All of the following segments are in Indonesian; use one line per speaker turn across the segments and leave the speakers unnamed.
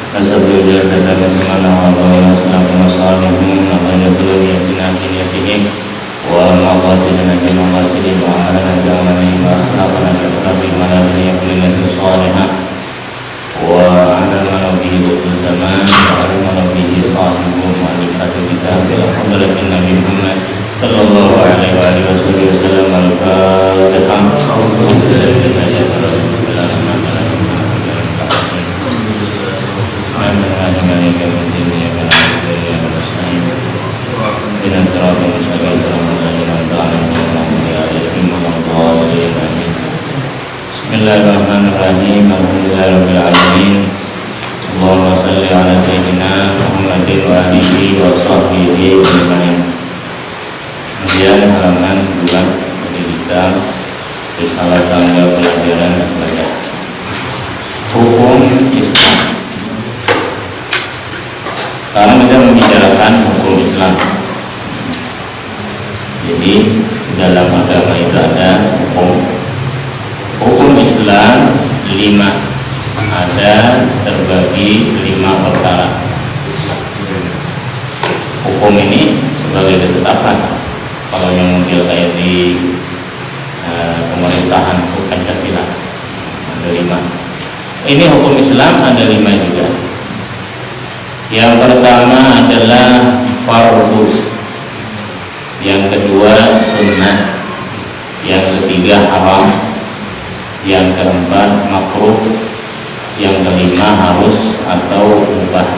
Nasabul jazata muslimana wa Allah salamu wassalamu ala kulliyatina biniyatihim wa maqasidina jamaqasidin wa amalana jamani wa akhlaqana jamaqabi malabini yakulina salihah wa alamana bihi butul zaman wa alamana bihi sahibu ma'alifatu kitab alhamdulillahi Nabi Muhammad sallallahu alaihi wa alihi wasallam al-fatihah Bismillahirrahmanirrahim. Alhamdulillahirabbil alamin. Allahumma shalli ala sayyidina Muhammadin wa alihi wa sahbihi ajma'in. Kemudian halaman 2 dari kitab Risalah Tangga Pelajaran dan Belajar. Hukum Islam. Sekarang kita membicarakan hukum Islam. Jadi dalam agama itu ada hukum Islam 5, ada terbagi 5 perkara. Hukum ini sebagai ketetapan. Kalau yang mungkin kayak di pemerintahan itu Pancasila ada 5. Ini hukum Islam ada 5 juga. Yang pertama adalah fardu, yang kedua sunnah, yang ketiga haram, yang keempat makruh, yang kelima harus atau mubah,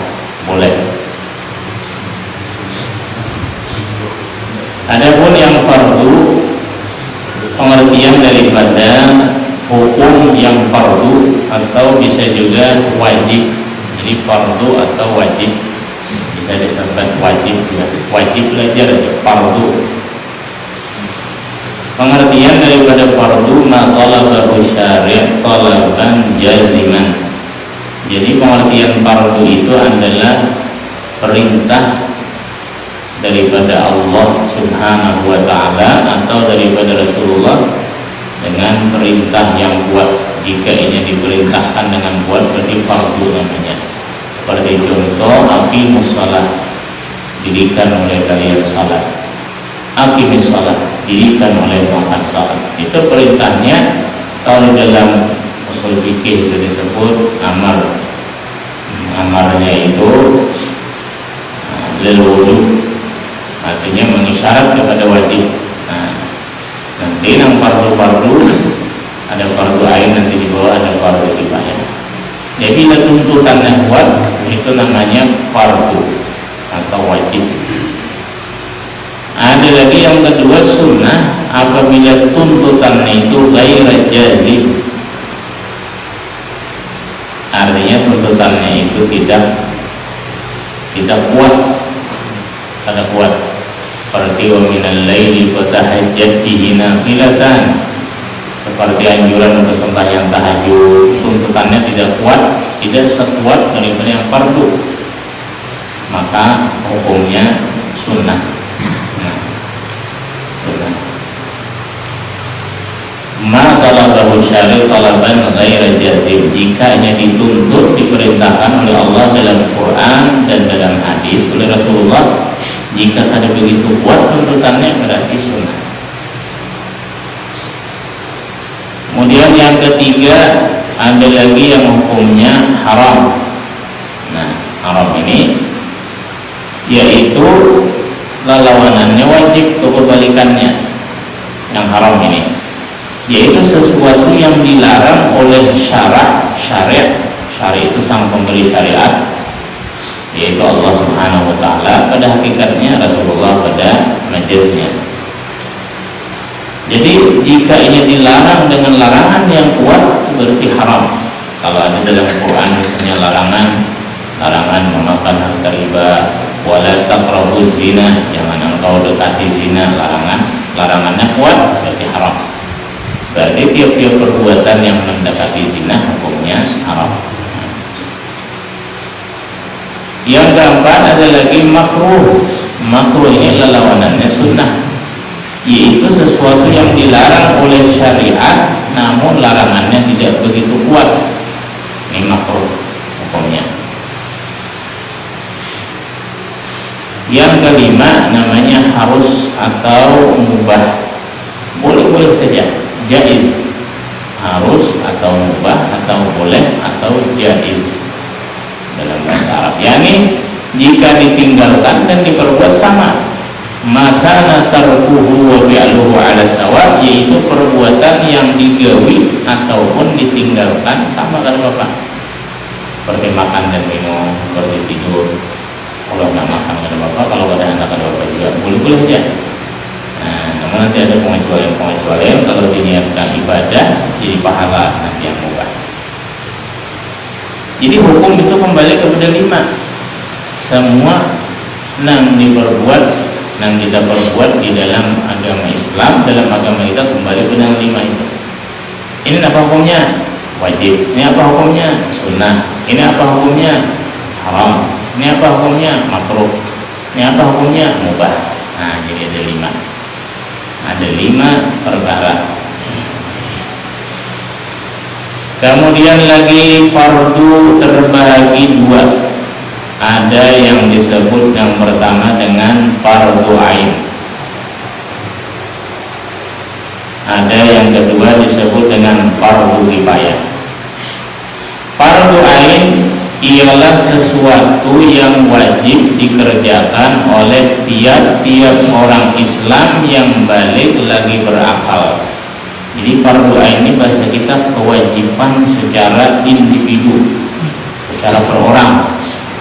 boleh. Adapun yang fardu, pengertian daripada hukum yang fardu atau bisa juga wajib. Jadi fardu atau wajib, bisa disebut wajib juga. Wajib belajar fardu. Pengertian daripada fardu ma talabahu syari' talaban jaziman. Jadi pengertian fardu itu adalah perintah daripada Allah Subhanahu wa taala atau daripada Rasulullah dengan perintah yang kuat. Jika ini diperintahkan dengan kuat berarti fardu namanya. Seperti contoh aqimus shalah, dirikan oleh kalian salat. Aqimis shalah, dirikan oleh makan salat. Itu perintahnya. Kalau dalam usul fikih itu disebut amar. Amarnya itu lil wujub, artinya mengisyarat kepada wajib. Nanti yang fardu-fardu ada fardu ain, nanti di bawah ada fardu kifayah. Jadi tuntutannya kuat, itu namanya fardu atau wajib. Ada lagi yang kedua sunnah, apabila tuntutannya itu ghaira jazim, artinya tuntutannya itu tidak kuat, tidak kuat. Seperti wa minal laili fatahajjat bihi nafilatan, seperti anjuran untuk sembahyang tahajud, tuntutannya tidak kuat, tidak sekuat daripada yang fardu, maka hukumnya sunnah. Sunnah. Ma talabahu syari' talaban ghaira jazim, jika hanya dituntut, diperintahkan oleh Allah dalam Quran dan dalam hadis oleh Rasulullah, jika ada begitu kuat tuntutannya berarti sunnah. Kemudian yang ketiga ada lagi yang hukumnya haram. Nah, haram ini yaitu lawanannya wajib, kebalikannya. Yang haram ini yaitu sesuatu yang dilarang oleh syariat itu sang pemberi syariat, yaitu Allah Subhanahu wa taala, pada hakikatnya Rasulullah pada majaznya. Jadi jika ini dilarang dengan larangan yang kuat berarti haram. Kalau ada dalam Quran misalnya larangan memakan harta riba, wala taqrabuz zina, jangan engkau dekati zina, larangannya kuat berarti haram. Berarti tiap-tiap perbuatan yang mendekati zina hukumnya haram. Yang keempat ada lagi makruh. Makruh ini lawanannya sunnah, yaitu sesuatu yang dilarang oleh syariat namun larangannya tidak begitu kuat. Ini makruh hukumnya. Yang kelima namanya harus atau mubah, boleh-boleh saja, jaiz. Harus atau mubah atau boleh atau jaiz dalam bahasa Arab. Yani jika ditinggalkan dan diperbuat sama, maka tarkuhu wa fi'luhu ala sawa, yaitu perbuatan yang digawi ataupun ditinggalkan sama kan Bapak. Seperti makan dan minum, seperti tidur. Kalau nggak makan kata Bapak, kalau ada anak kata Bapak juga boleh-boleh aja. Nah, namun nanti ada pengecualian kalau diniatkan ibadah jadi pahala nanti yang mubah. Jadi hukum itu kembali kepada 5. Semua yang diperbuat, yang kita perbuat di dalam agama Islam, dalam agama kita kembali kepada 5 itu. Ini apa hukumnya? Wajib. Ini apa hukumnya? Sunnah. Ini apa hukumnya? Haram. Ini apa hukumnya? Makruh. Ini apa hukumnya? Mubah. Nah, jadi ada 5. Ada 5 perkara. Kemudian lagi fardu terbagi 2. Ada yang disebut yang pertama dengan fardu ain. Ada yang kedua disebut dengan fardu kifayah. Fardu ain ialah sesuatu yang wajib dikerjakan oleh tiap-tiap orang Islam yang balik lagi berakal. Jadi fardu ain ini bahasa kita kewajiban secara individu, secara per orang.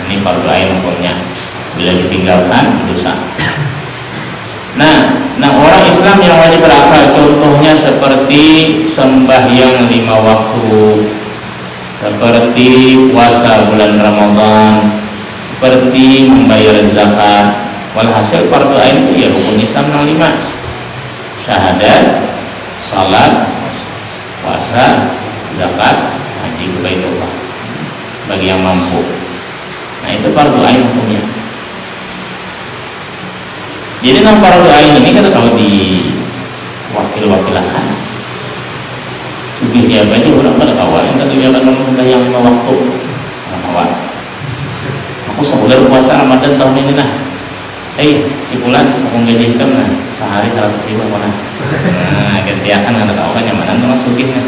Ini fardu ain hukumnya. Bila ditinggalkan dosa. Nah orang Islam yang wajib berakal contohnya seperti sembahyang 5 waktu, seperti puasa bulan Ramadan, seperti membayar zakat. Walhasil fardu ain itu ya rukun Islam yang 5. Syahadat, salat, puasa, zakat, haji ke Baitullah bagi yang mampu. Nah itu fardu ain hukumnya. Jadi nama fardu ain ini kan kalau di wakil-wakilakan sugih ya aja orang pada kawan yang tadi dia akan membayang 5 waktu kawan. Aku sebulan puasa Ramadan tahun ini nah. Si bulan aku gaji kan nah sehari 100.000 mana. Nah gantiakan kata kawan nyamanan sama sugihnya.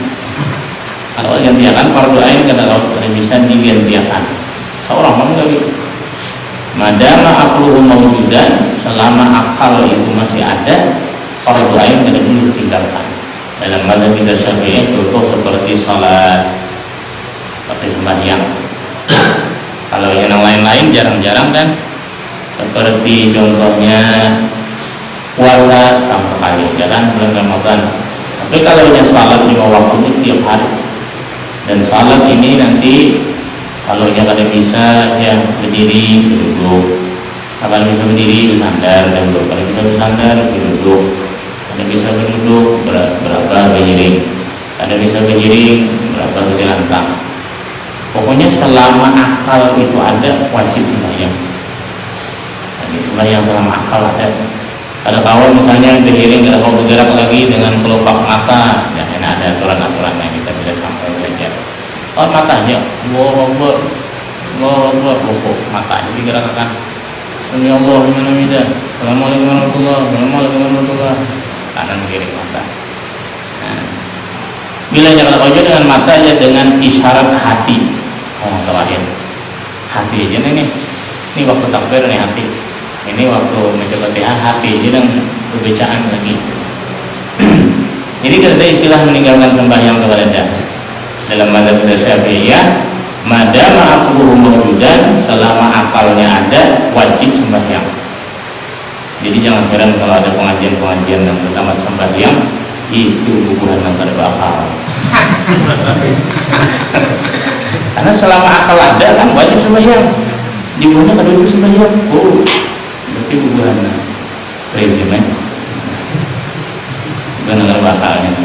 Kalau gantiakan fardu ain kata kawan bisa digantiakan. Seorang mau enggak gitu. Madama aqluhu mawjudan, selama akal itu masih ada, fardu ain tidak boleh ditinggalkan. Dalam mazhab kita Syafi'i contoh seperti salat, seperti sembahyang. Kalau yang lain-lain jarang-jarang kan, seperti contohnya puasa setahun sekali, jalan bulan Ramadan. Tapi kalau yang salat 5 waktu ini tiap hari, dan salat ini nanti kalau yang kada bisa ya berdiri duduk, kalau bisa berdiri bersandar duduk, kalau bisa bersandar duduk, kalau bisa duduk berapa berdiri, kalau bisa berdiri berapa berjalan. Pokoknya selama akal itu ada wajib sembahyang. Sembahyang selama akal ada. Ada kawan misalnya berdiri nggak mau bergerak lagi dengan kelopak mata, ya ada aturan-aturan yang kita tidak sampai belajar. Oh matanya, Allahu Akbar, matanya digerakkan. Assalamualaikum warahmatullahi. Kanan kiri mata. Nah, bila jangan ojo dengan mata aja dengan isyarat hati. Terakhir hati aja nih. Ini waktu takbir nih hati. Ini waktu mencoba hati aja dan pembacaan lagi. Jadi tidak ada istilah meninggalkan sembahyang kepada dalam mazhab Syafi'iyah, madama aqluhu mawjudan, selama akalnya ada wajib sembahyang. Jadi jangan heran kalau ada pengajian-pengajian yang pertama sembahyang itu hubungan antara akal. Karena selama akal ada kan wajib sembahyang. Di mana kada itu sembahyang? Oh, berarti hubungan rezimen. Benar akalnya.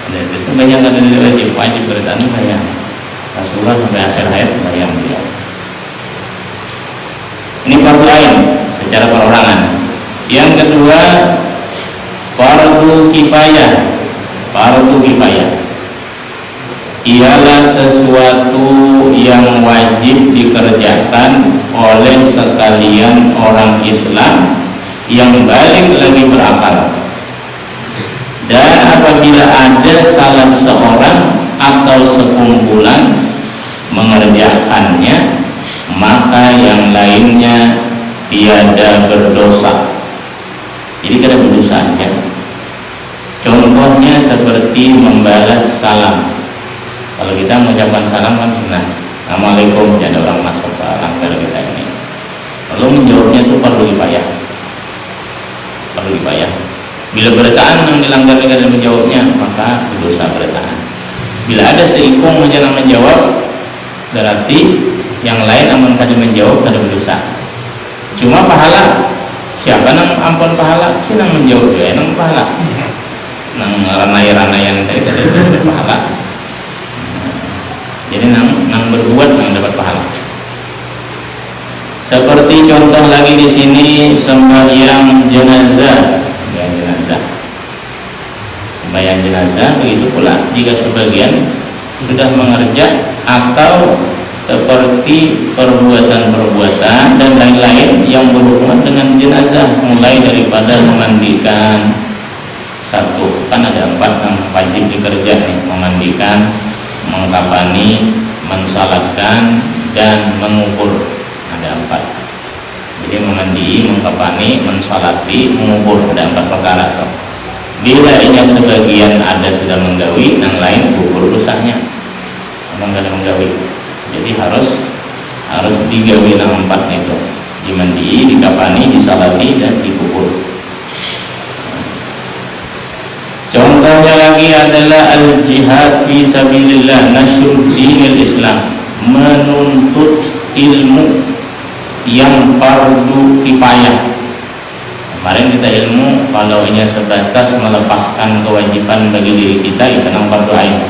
Jadi sembahyang ada wajib berarti sembahyang. Rasulullah sampai akhir hayat sembahyang dia. Ini fardu ain secara perorangan. Yang kedua fardu kifayah. Fardu kifayah ialah sesuatu yang wajib dikerjakan oleh sekalian orang Islam yang balik lagi berakal. Dan apabila ada salah seorang atau sekumpulan mengerjakannya, maka yang lainnya tiada berdosa. Jadi kada berdosa aja. Contohnya seperti membalas salam. Kalau kita mengucapkan salam kan sunnah, assalamualaikum, ada orang masuk ke langgar kita ini. Lalu menjawabnya itu perlu dipayah. Bila bertahan yang dilanggar dan menjawabnya, maka berdosa bertahan. Bila ada seikung yang menjawab, berarti yang lain aman kada menjawab kada berdosa. Cuma pahala, siapa nang ampun pahala? Si nang menjawab juga nang pahala. Nang ranai-ranaian tadi kada dapat pahala. Jadi nang berbuat nang dapat pahala. Seperti contoh lagi di sini sembahyang jenazah, sembahyang jenazah. Begitu pula jika sebagian sudah mengerja atau seperti perbuatan-perbuatan dan lain-lain yang berhubungan dengan jenazah, mulai daripada memandikan. Satu, kan ada 4 yang wajib dikerja nih: memandikan, mengkafani, mensalatkan, dan mengubur. Ada 4. Jadi memandi, mengkafani, mensalati, mengubur, ada 4 perkara. Bila ini sebagian ada sudah menggawi, yang lain gugur dosanya. Memang ada menggawi. Jadi harus digawi nang 4 itu: dimandi, dikafani, disalati, dan dikubur. Contohnya lagi adalah al-jihad fi sabilillah, nasrul dinil Islam, menuntut ilmu yang fardu kifayah. Kemarin kita ilmu kalau hanya sebatas melepaskan kewajiban bagi diri kita, itu nang fardu ain.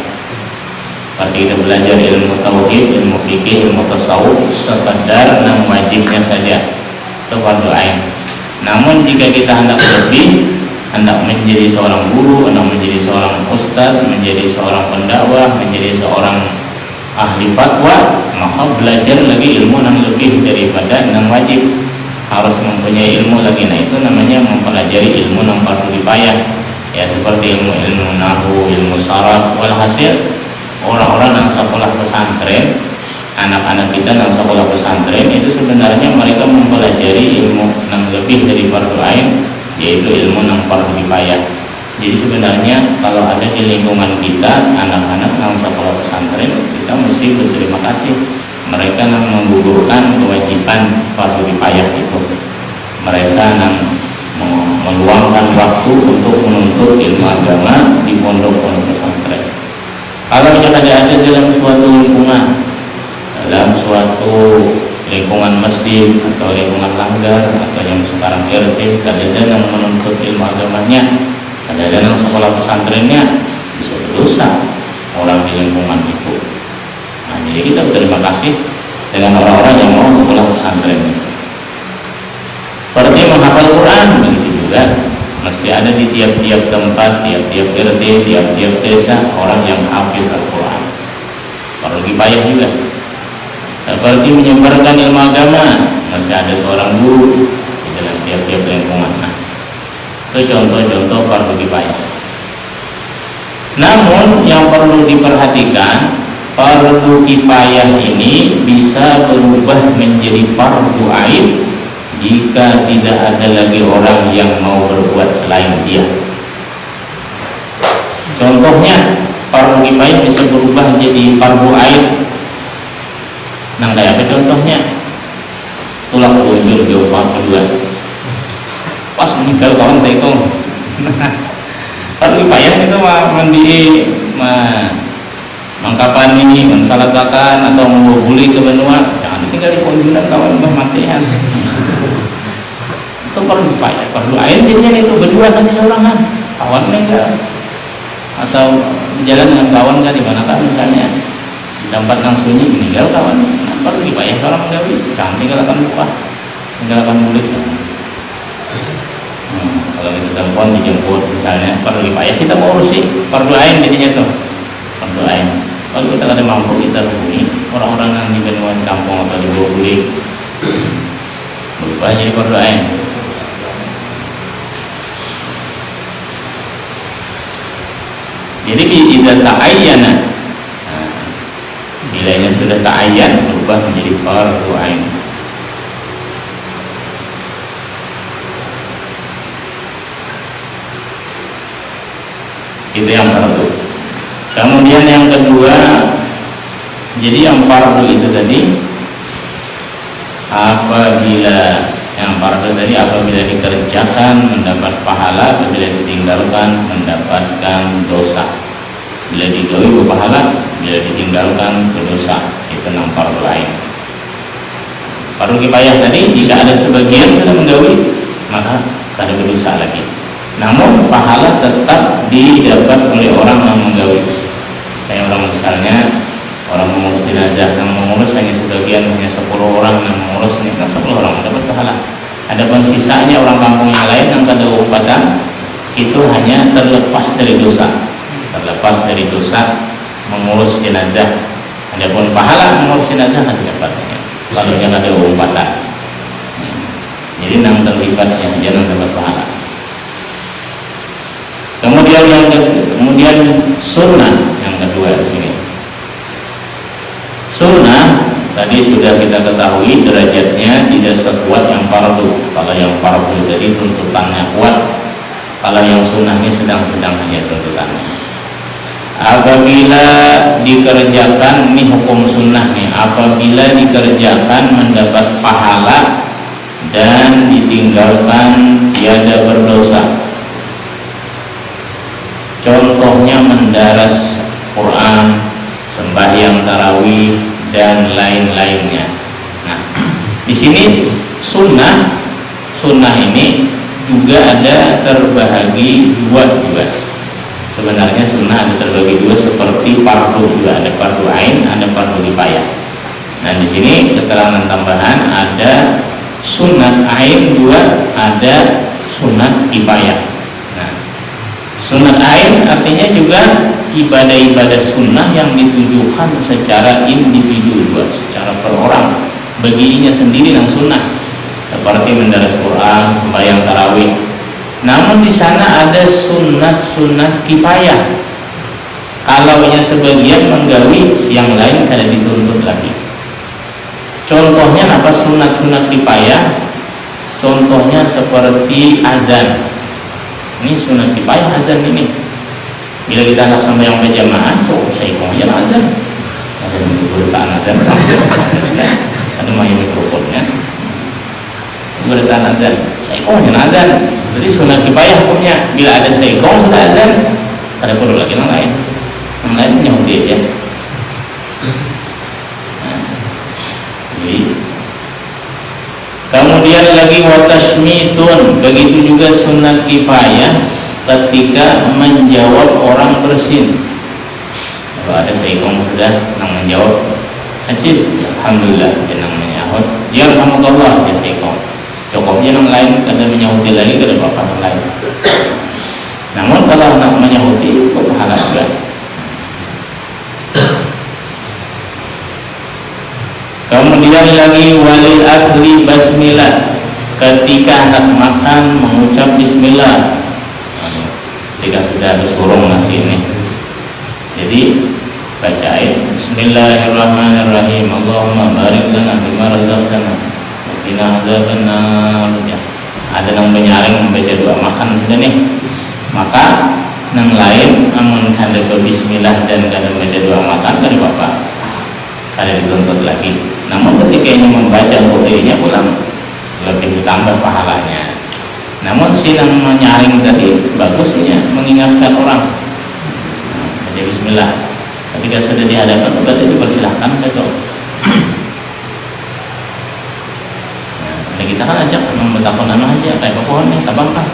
Seperti kita belajar ilmu tauhid, ilmu fikih, ilmu tasawuf, sekadar nang wajibnya saja, itu fardu ain. Namun jika kita hendak lebih, hendak menjadi seorang guru, hendak menjadi seorang ustadz, menjadi seorang pendakwah, menjadi seorang ahli fatwa, maka belajar lagi ilmu yang lebih daripada yang wajib. Harus mempunyai ilmu lagi. Nah, itu namanya mempelajari ilmu yang fardu kifayah. Ya, seperti ilmu nahwu, ilmu sharaf. Walhasil orang-orang yang sekolah pesantren, anak-anak kita yang sekolah pesantren itu sebenarnya mereka mempelajari ilmu yang lebih dari fardu ain, yaitu ilmu yang fardu kifayah. Jadi sebenarnya kalau ada di lingkungan kita anak-anak yang sekolah pesantren, kita mesti berterima kasih. Mereka yang menggugurkan kewajiban fardu kifayah itu. Mereka yang meluangkan waktu untuk menuntut ilmu agama di pondok-pondok pesantren. Kalau ada dalam suatu lingkungan, dalam suatu lingkungan masjid atau lingkungan langgar atau yang sekarang RT, kadang-kadang yang menuntut ilmu agamanya, kadang-kadang yang sekolah pesantrennya, bisa berdosa orang di lingkungan itu. Nah, jadi kita berterima kasih dengan orang-orang yang mau sekolah pesantren. Seperti menghafal Quran, begitu juga mesti ada di tiap-tiap tempat, tiap-tiap RT, tiap-tiap desa orang yang hafiz Al-Quran. Perlu kifayah juga. Seperti menyebarkan ilmu agama, masih ada seorang guru di dalam tiap-tiap lingkungan. Nah, itu contoh-contoh fardu kifayah. Namun yang perlu diperhatikan, fardu kifayah ini bisa berubah menjadi fardu ain jika tidak ada lagi orang yang mau berbuat selain dia. Contohnya, fardu kifayah bisa berubah jadi fardu ain. Nang kayak apa contohnya? Tulang kunjung jawab kedua. Pas meninggal kawan saya kong. Fardu kifayah itu mandi, mengkafani, mensalatakan atau membuli ke benua. Jangan ditinggal di kunjungan kawan matian. Itu fardu kifayah. Fardu ain jadinya itu berdua nanti seorangan. Kawan meninggal atau jalan dengan kawan kan di mana kan misalnya tempat yang sunyi meninggal kawan. Fardu kifayah seorang menggawi, jangan tinggalkan lupa, tinggalkan mulut. Kalau kita telepon dijemput misalnya fardu kifayah, kita mau urusi fardu ain jadinya tuh. Fardu ain. Kalau kita ada mampu kita hubungi orang-orang yang di Banyuwangi kampung atau di Bogor berubah jadi fardu ain. Jadi idza ta'ayyana, bilanya sudah ta'ayyan berubah menjadi fardu ain. Itu yang fardu. Kemudian yang kedua, jadi yang fardu itu tadi apabila dikerjakan mendapat pahala, apabila ditinggalkan mendapatkan dosa. Bila digawi berpahala, bila ditinggalkan berdosa. Itu yang fardu ain. Fardu kifayah tadi jika ada sebagian sudah menggawi maka kada berdosa lagi. Namun pahala tetap didapat oleh orang yang menggawi. Kayak orang misalnya orang mengurus jenazah, yang mengurus hanya sebagian, hanya 10 orang yang mengurus, ini kan 10 orang dapat pahala. Adapun sisanya orang kampung yang lain yang kada upatan itu hanya terlepas dari dosa mengurus jenazah. Adapun pahala mengurus jenazah kan dapatnya kalau yang ada upatan. Jadi nang terlibatnya jangan dapat pahala. Kemudian sunnah yang kedua di sini. Sunnah tadi sudah kita ketahui derajatnya tidak sekuat yang fardu. Kalau yang fardu tadi tuntutannya kuat, kalau yang sunnahnya sedang-sedang saja tuntutannya. Apabila dikerjakan, ini hukum sunnahnya, apabila dikerjakan mendapat pahala dan ditinggalkan tiada berdosa. Contohnya mendaras Quran, sembahyang tarawih dan lain-lainnya. Nah, di sini sunnah ini juga ada terbahagi dua juga. Sebenarnya sunnah ada terbagi dua seperti fardu juga, ada fardu ain, ada fardu kifayah. Nah, di sini keterangan tambahan ada sunat ain dua, ada sunat kifayah. Sunat ain artinya juga ibadah-ibadah sunnah yang ditujukan secara individu, secara per orang, baginya sendiri yang sunnah, seperti mendaras Quran, sembahyang tarawih. Namun di sana ada sunat kifayah. Kalaunya sebagian menggawi, yang lain kada dituntut lagi. Contohnya apa sunat kifayah? Contohnya seperti azan. Ini sunat kifayah azan ini. Bila kita nak sembahyang berjamaah, saya kongnya azan. Ada bertaan azan, ada main mikrofonnya. Bertaan azan, saya kongnya azan. Jadi sunat kifayah hukumnya. Bila ada saya kong sudah azan, ada perlu lagi yang lain. Yang lain nyahuti aja. Kemudian lagi watashmitun, begitu juga sunat kifayah ketika menjawab orang bersin. Kalau ada seikong sudah nang menjawab, ajis, alhamdulillah dia nang menyahut, ya alhamdulillah dia seikong. Cukupnya nang lain kada menyahuti lagi kada apa yang lain. Namun kalau nak menyahuti kok pahala juga. Kemudian lagi walil akli basmillah, ketika hendak makan mengucap bismillah. Ketika sudah disurung nasi ini, jadi bacain bismillahirrahmanirrahim, Allahumma barik lana bima razaqtana wa qina adzabannar. Ada yang menyaring membaca doa makan sudah nih, maka yang lain amun hendak berbismillah dan kada membaca doa makan kada apa-apa, kada dituntut lagi. Namun ketika ini membaca untuk dirinya pulang lebih ditambah pahalanya. Namun si yang menyaring tadi bagusnya mengingatkan orang. Baca bismillah. Ketika sudah dihadapan berarti dipersilahkan baca. Nah, kita kan ajak membetakon anak aja kayak pohon nih, tabang kan.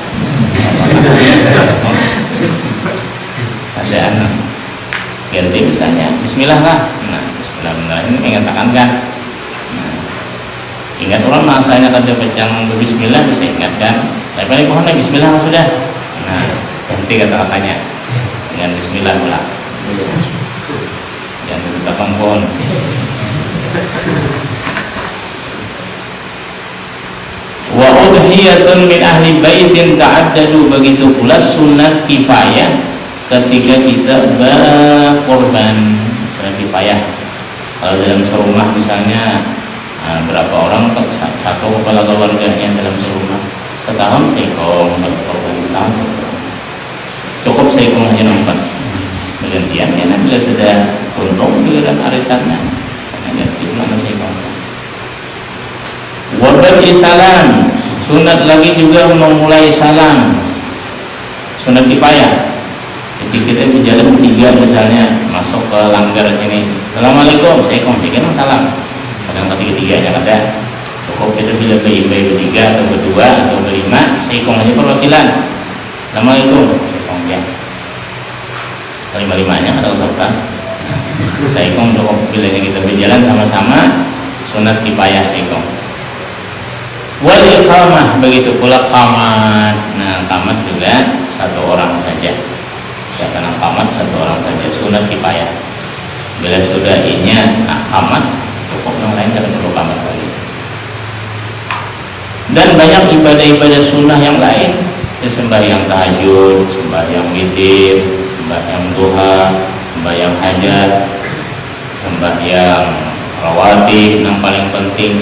Ada anak ganti misalnya bismillah lah. Nah, bismillahirrahmanirrahim mengatakan kan. Ingat orang masanya kada bacang bismillah bisa ingatkan. Tapi paling pohonnya bismillah sudah. Nah, ganti kata-katanya dengan bismillah pula. Ya dan tetap pohon. Wa udhiyatun min ahli baitin ta'addadu, begitu pula sunat kifayah ketika kita berkorban. Sunat kifayah kalau dalam serumah misalnya berapa orang, satu kepala keluarganya dalam serumah, setahun seikong, setahun cukup seikong hanya 4 bergantian ya, nah bila sudah untung giliran arisannya ganti mana seikong. Wabadi salam, sunat lagi juga memulai salam, sunat kifayah. Jadi kita berjalan bertiga misalnya, masuk ke langgar sini, assalamualaikum, seikong, seikong salam. Kadang ketiga-tiganya ada, cukup kita bila bertiga atau berdua atau berlima, seikong aja perwakilan, assalamualaikum, seikong ya. Kelima-limanya ada kesopan, seikong cukup bila kita berjalan sama-sama, sunat kifayah seikong. Wal iqamah, begitu pula qamat. Nah, qamat juga satu orang saja. Ya, karena qamat satu orang saja, sunat kifayah. Bila sudah inya qamat, cukup, yang lain tidak perlu qamat lagi. Dan banyak ibadah-ibadah sunnah yang lain, ya, sembahyang tahajud, sembahyang witir, sembahyang duha, sembahyang hajat, sembahyang rawatib. Yang paling penting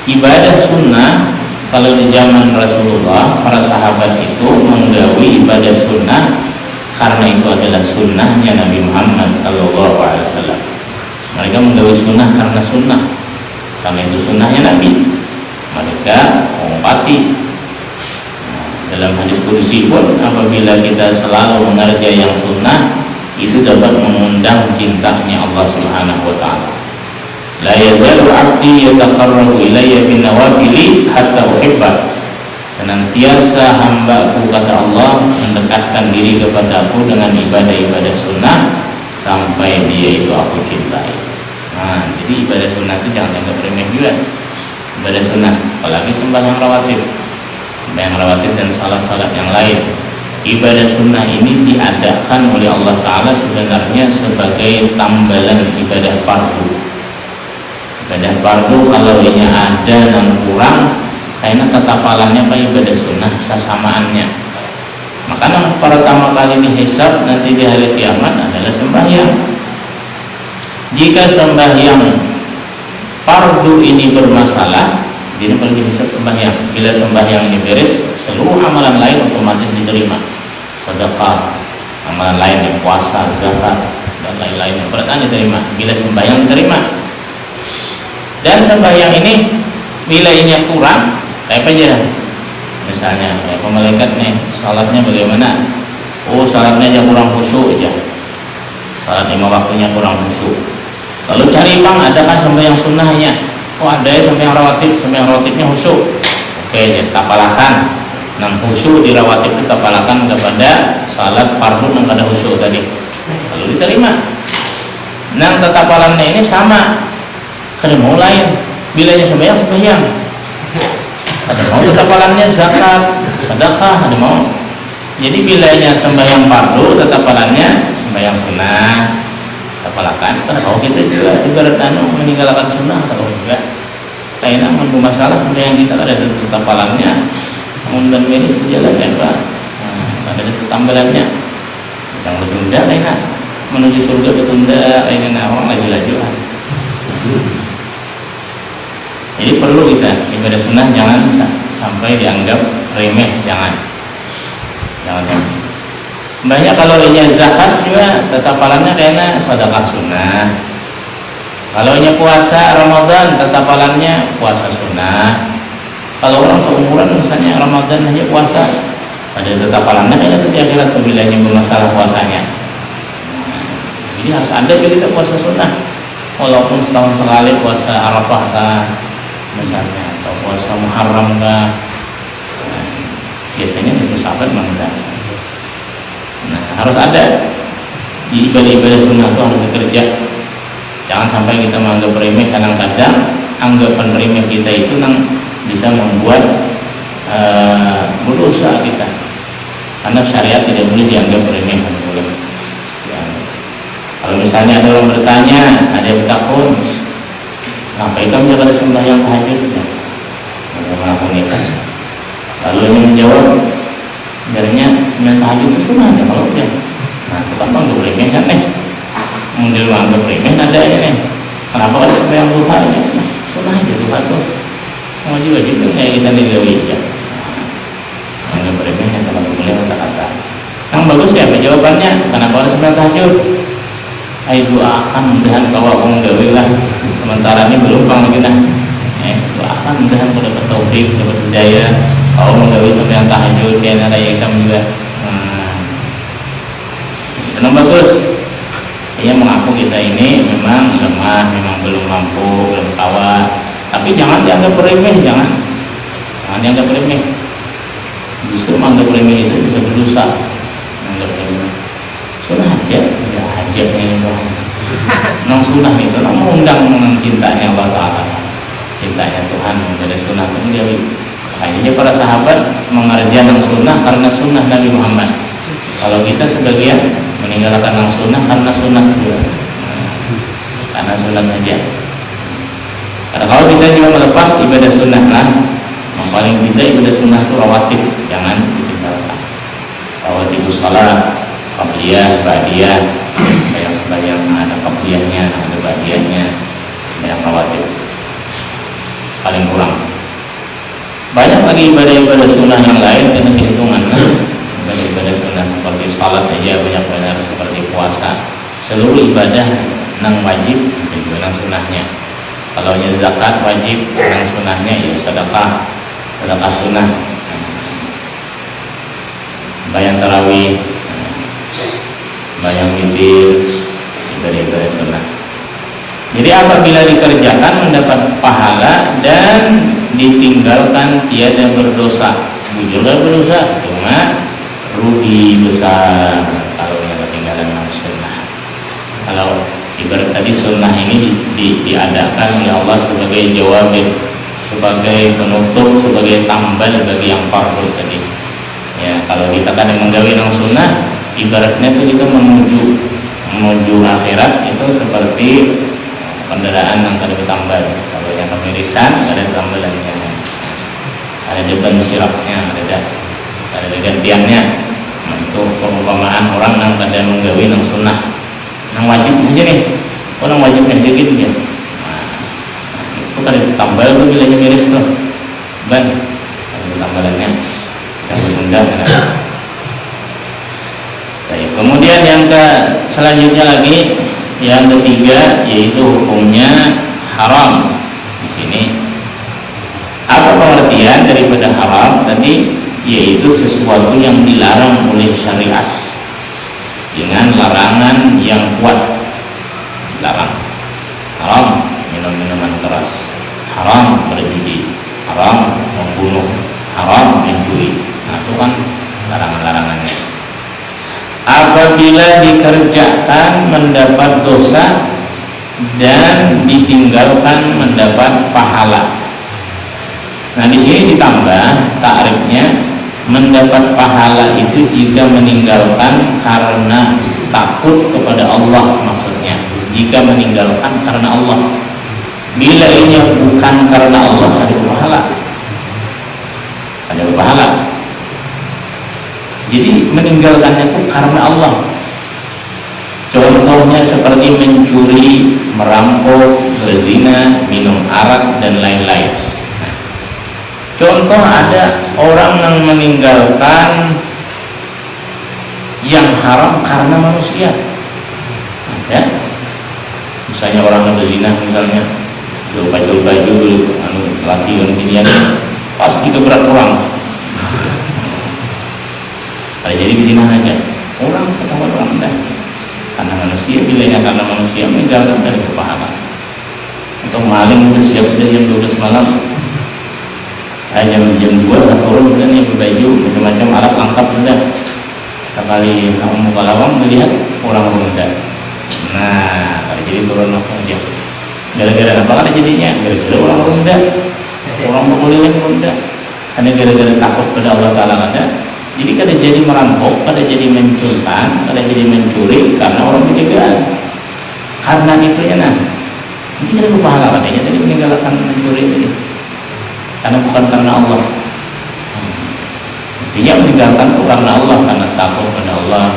ibadah sunnah, kalau di zaman Rasulullah, para sahabat itu menggawi ibadah sunnah karena itu adalah sunnahnya Nabi Muhammad SAW. Mereka menggawi sunnah karena sunnah, karena itu sunnahnya Nabi. Mereka mengumpati. Dalam hadis qudsi pun, apabila kita selalu mengerja yang sunnah, itu dapat mengundang cintanya Allah Subhanahu wa Ta'ala. La yazalu 'abdi yataqarrabu ilayya bin nawafili hatta uhibbah. Senantiasa hambaku, kata Allah, mendekatkan diri kepadaku dengan ibadah-ibadah sunnah sampai dia itu aku cintai. Nah, jadi ibadah sunnah itu jangan dianggap remeh juga. Ibadah sunnah, apalagi sembahyang rawatib dan salat-salat yang lain. Ibadah sunnah ini diadakan oleh Allah Ta'ala sebenarnya sebagai tambalan ibadah fardu. Ibadah fardu kalau ini ada dan kurang, karena tatapalannya apa ibadah sunnah sesamaannya. Maka yang pertama kali dihisab nanti di hari kiamat adalah sembahyang. Jika sembahyang fardu ini bermasalah, ini perlu dihisab sembahyang. Bila sembahyang ini beres, seluruh amalan lain otomatis diterima. Sedekah, amalan lain yang puasa, zakat dan lain-lain yang berarti diterima. Bila sembahyang diterima. Dan sembahyang ini nilainya kurang, kayak apa aja? Misalnya kayak malaikat nih, salatnya bagaimana? Oh, salatnya aja kurang khusyuk aja. Salat 5 waktunya kurang khusyuk. Lalu cari bang, ada kan sembahyang sunnahnya? Oh, ada ya sembahyang rawatibnya khusyuk. Oke, jadi tapalakan 6 khusyuk di rawatib itu tapalakan kepada salat fardu yang ada khusyuk tadi. Lalu diterima. Nah, tatapalannya ini sama. Kada mau lain, bilanya sembahyang, ada mau tetapalannya zakat, sedekah, ada mau. Jadi bilanya sembahyang fardu, tetapalannya sembahyang sunnah, tepalakan. Kada mau kita juga meninggalkan sunnah, kada mau juga. Lainnya menunggu masalah sembahyang kita ada tetapalannya, dan medis berjalan ya Pak. Ada tambalannya, jangan bertunda, lainnya menuju surga bertunda, lainnya orang laju-laju. Jadi perlu kita ibadah sunnah jangan sampai dianggap remeh, jangan. Banyak kalau ini zakat juga tetapalannya kayaknya sedekah sunnah. Kalau ini puasa Ramadan tetapalannya puasa sunnah. Kalau orang seumuran misalnya Ramadan aja puasa, ada tetapalannya kayaknya di akhirat bilanya bermasalah puasanya. Jadi harus ada juga kita puasa sunnah. Walaupun setahun sekali puasa Arafah kah misalnya, atau puasa Muharram kah, biasanya itu sahabat meminta. Nah, harus ada di ibadah-ibadah sunnah itu harus bekerja. Jangan sampai kita menganggap remeh. Kadang-kadang anggapan remeh kita itu bisa membuat berdosa kita, karena syariat tidak boleh dianggap remeh, boleh. Kalau misalnya ada orang bertanya, ada yang bertakun, ngapain kamu jaga sembahyang tahajud? Lalu ini menjawab, sebenarnya sembahyang tahajud itu sunnah ya kalau udah. Nah, itu kan nggak boleh kan nih? Mungkin anggap remeh ada aja nih. Kenapa ada sembahyang duha? Sunnah aja duha tuh. Wajib tuh kayak kita negawi ya. Anggap remeh yang kalau boleh kata-kata. Yang bagus ya jawabannya. Kenapa ada sembahyang tahajud? Ayo doakan mudahan kau menggawe lah. Sementara ini belum bang lagi nah. Doakan mudahan kau dapat taufik, dapat hidayah. Kau menggawe sembahyang tahajud, kayaknya raya kamu juga. Yang bagus. Ia mengaku kita ini memang lemah, memang belum mampu, belum tawa. Tapi jangan dianggap remeh, jangan dianggap remeh. Justru menganggap remeh itu bisa berdosa. Menganggap remeh. Sunnah aja, ya aja ini doang. Nang sunnah itu, nang mengundang cintanya Allah Taala, cintanya Tuhan kepada sunnah itu dia. Akhirnya para sahabat mengerjakan nang sunnah karena sunnah Nabi Muhammad. Kalau kita sebagian meninggalkan yang sunnah karena sunnah juga, karena sunnah saja. Karena kalau kita juga melepas ibadah sunnah kan, yang paling tidak ibadah sunnah itu rawatib, jangan ditinggalkan. Rawatib salat, qabliyah, ba'diyah, yang ada qabliyahnya, ada ba'diyahnya, yang rawatib paling kurang. Banyak lagi ibadah-ibadah sunnah yang lain dengan hitungan. Ibadah sunnah seperti salat aja banyak benar, seperti puasa, seluruh ibadah nang wajib juga nang sunnahnya. Kalau zakat wajib, nang sunnahnya ya sedekah sunnah, bayang tarawih, bayang witir, ibadah sunnah. Jadi apabila dikerjakan mendapat pahala dan ditinggalkan tiada berdosa. Bujur berdosa, cuma rugi besar kalau yang ketinggalan sunnah. Kalau ibarat tadi sunnah ini diadakan oleh Allah sebagai jawabin, sebagai penutup, sebagai tambal bagi yang fardu tadi. Ya, kalau kita kadang menggawe yang sunnah, ibaratnya itu kita menuju akhirat itu seperti kendaraan yang ada tambal. Kalau yang kemirisan ada tambalannya, ada deban sirapnya, ada gantiannya. Nah, itu perumpamaan orang yang pada menggawe nang sunnah, nang wajib aja nih, orang wajib aja gitu ya. Nah, itu kan ditambal tuh bilanya miris tuh, ban, ada tambalannya, yang berundang kan. Kemudian yang selanjutnya lagi, yang ketiga yaitu hukumnya haram. Di sini apa pengertian daripada haram tadi? Yaitu sesuatu yang dilarang oleh syariat dengan larangan yang kuat. Larang, haram minum minuman keras, haram berjudi, haram membunuh, haram mencuri. Nah, itu kan larangan-larangannya. Apabila dikerjakan mendapat dosa dan ditinggalkan mendapat pahala. Nah, di sini ditambah takrifnya, mendapat pahala itu jika meninggalkan karena takut kepada Allah, maksudnya jika meninggalkan karena Allah. Bila ini bukan karena Allah, ada pahala. Jadi meninggalkannya itu karena Allah. Contohnya seperti mencuri, merampok, berzina, minum arak dan lain-lain. Contoh ada orang yang meninggalkan yang haram karena manusia. Ada, misalnya orang yang berzina, misalnya baju laki ginian, pas gitu berat orang. Ada jadi berzina aja, orang ketahuan orang dah karena manusia, bilanya karena manusia meninggalkan dari pahala. Untuk maling udah siap dari jam 12 malam. Jam 2 udah turun dan yang berbaju macam-macam alat lengkap sudah. Sekali kamu muka lawang melihat orang muda. Nah, kalau jadi turun apa dia? Gara-gara apa kan jadinya? Gara-gara orang muda, orang berkuliah muda. Karena gara-gara takut pada Allah Taala ada. Jadi kada jadi merampok, kada jadi mencuri, kada jadi mencuri karena orang pencegahan. karena itunya nanti kan pahala katanya tadi meninggalkan mencuri tadi karena bukan karena Allah. Mestinya meninggalkan itu karena Allah, karena takut pada Allah.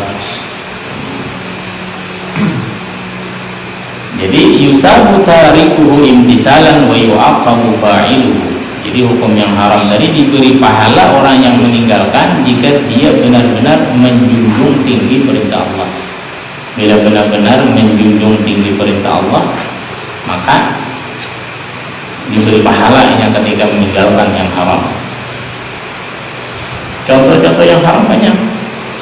Jadi yusabu tarikuhu imtisalan wa yu'aqabu fa'iluhu. Jadi hukum yang haram tadi diberi pahala orang yang meninggalkan jika dia benar-benar menjunjung tinggi perintah Allah. Bila benar-benar menjunjung tinggi perintah Allah, maka diberi pahalanya ketika meninggalkan yang haram. Contoh-contoh yang haram banyak,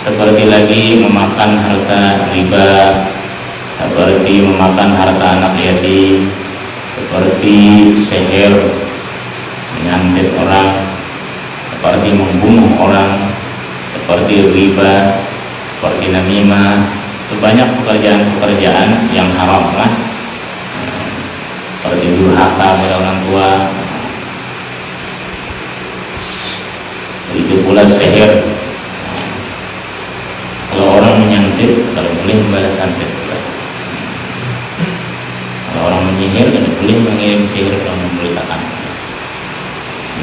seperti lagi memakan harta riba, seperti memakan harta anak yatim, seperti sihir, menyantet orang, seperti membunuh orang, seperti riba, seperti namimah. Itu banyak pekerjaan-pekerjaan yang haram kan, seperti durhaka pada orang tua. Itu pula sihir. Kalau orang menyantet, kalau boleh membalas santet. Kalau orang menyihir, kalau boleh mengirim sihir kalau memberitakan.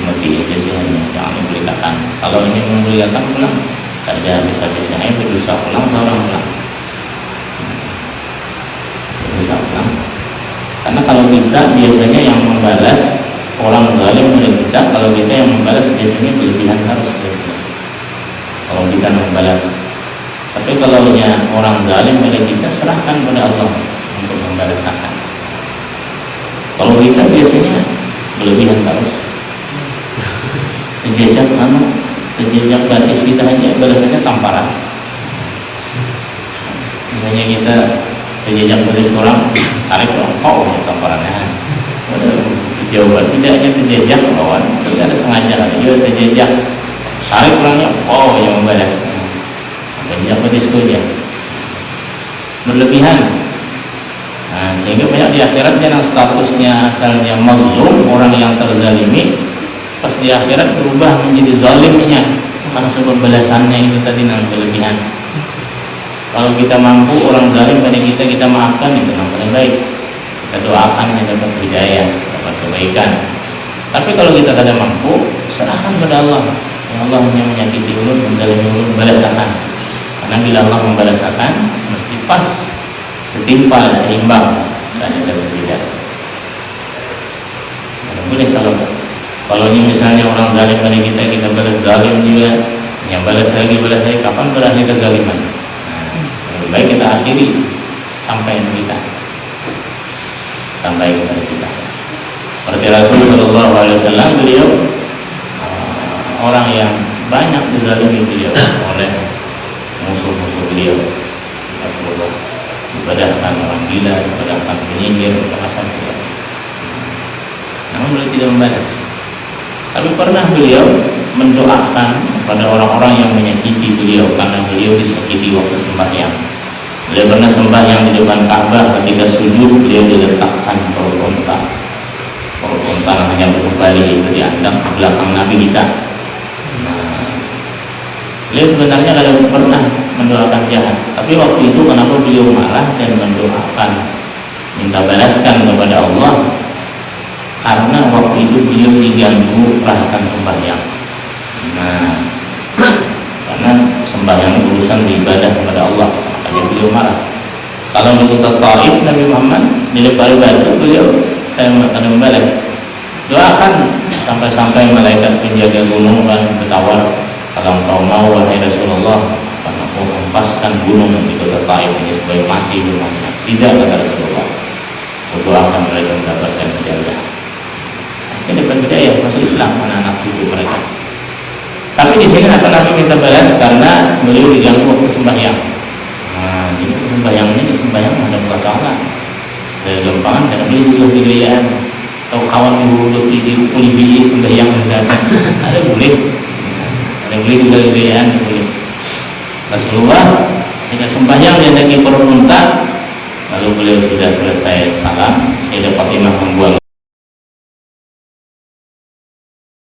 Mati aja sih hanya, jangan memberitakan. Kalau ini memberitakan pulang, tak ada habis-habisnya. Berdosa pulang, orang pulang. Berdosa pulang. Karena kalau kita biasanya yang membalas orang zalim pada kita, kalau kita yang membalas biasanya berlebihan harus biasanya. Kalau kita membalas, tapi kalau orang zalim pada kita, serahkan pada Allah untuk membalaskan. Kalau kita biasanya berlebihan harus. Terjejak batis kita aja balasannya tamparan. Misalnya kita terjejak batis orang, tarik orang, tamparannya. Jawaban tidak hanya terjejak lawan, tapi ada sengaja juga terjejak tarik orangnya, yang membalas. Terjejak batis aja berlebihan. Nah, sehingga banyak di akhirat yang statusnya asalnya mazlum, orang yang terzalimi, pas di akhirat berubah menjadi zalimnya karena sebab balasannya itu tadi berlebihan. Kalau kita mampu orang zalim pada kita, kita maafkan, itu yang paling baik. Kita doakan yang dapat hidayah, dapat kebaikan. Tapi kalau kita tidak mampu, serahkan pada Allah. Ya Allah hanya menyakiti ulun, mendalimi ulun, balasakan. Karena bila Allah membalasakan, mesti pas, setimpal, seimbang, dan ada berbeda. Boleh kalau ini misalnya orang zalim pada kita, kita balas zalim juga, yang balas lagi, kapan berakhir kezaliman? Lebih baik kita akhiri sampai kita. Sampai kepada kita. Seperti Rasul Shallallahu Alaihi Wasallam, beliau orang yang banyak dizalimi beliau oleh musuh-musuh beliau. Rasulullah ibadahkan orang gila, ibadahkan penyihir, macam itu. Namun beliau tidak membalas. Tapi pernah beliau mendoakan kepada orang-orang yang menyakiti beliau karena beliau disakiti waktu sembahyang. Beliau pernah sembahyang di depan Ka'bah, ketika sujud beliau diletakkan perut unta namanya bersembali itu diandang ke belakang Nabi kita. Beliau sebenarnya kalau pernah mendoakan jahat, tapi waktu itu kenapa beliau marah dan mendoakan minta balaskan kepada Allah? Karena waktu itu beliau diganggu perhatian sembahyang. Karena sembahyang urusan ibadah kepada Allah, makanya beliau marah. Kalau di kota Taif Nabi Muhammad dilempari batu, beliau akan membalas. Doakan sampai-sampai malaikat penjaga gunung kan bertawar, kalau engkau mau wahai Rasulullah, karena aku hempaskan gunung di kota Taif ini supaya mati semuanya. Tidak, kata Rasulullah, doakan mereka mendapatkan hidayah. Ini dapat hidayah masuk Islam anak-anak cucu mereka. Tapi di sini apa Nabi minta balas karena beliau diganggu waktu sembahyang. Jadi sembahyang ini sembahyang menghadap Allah Taala. Gampangan karena beliau juga hidayah. Atau kawan ibu di kulibi sembahyang misalnya, ada boleh. Ada boleh juga hidayah boleh. Rasulullah ketika sembahyang dia lagi perut unta, lalu beliau sudah selesai salam, saya dapat imam membuang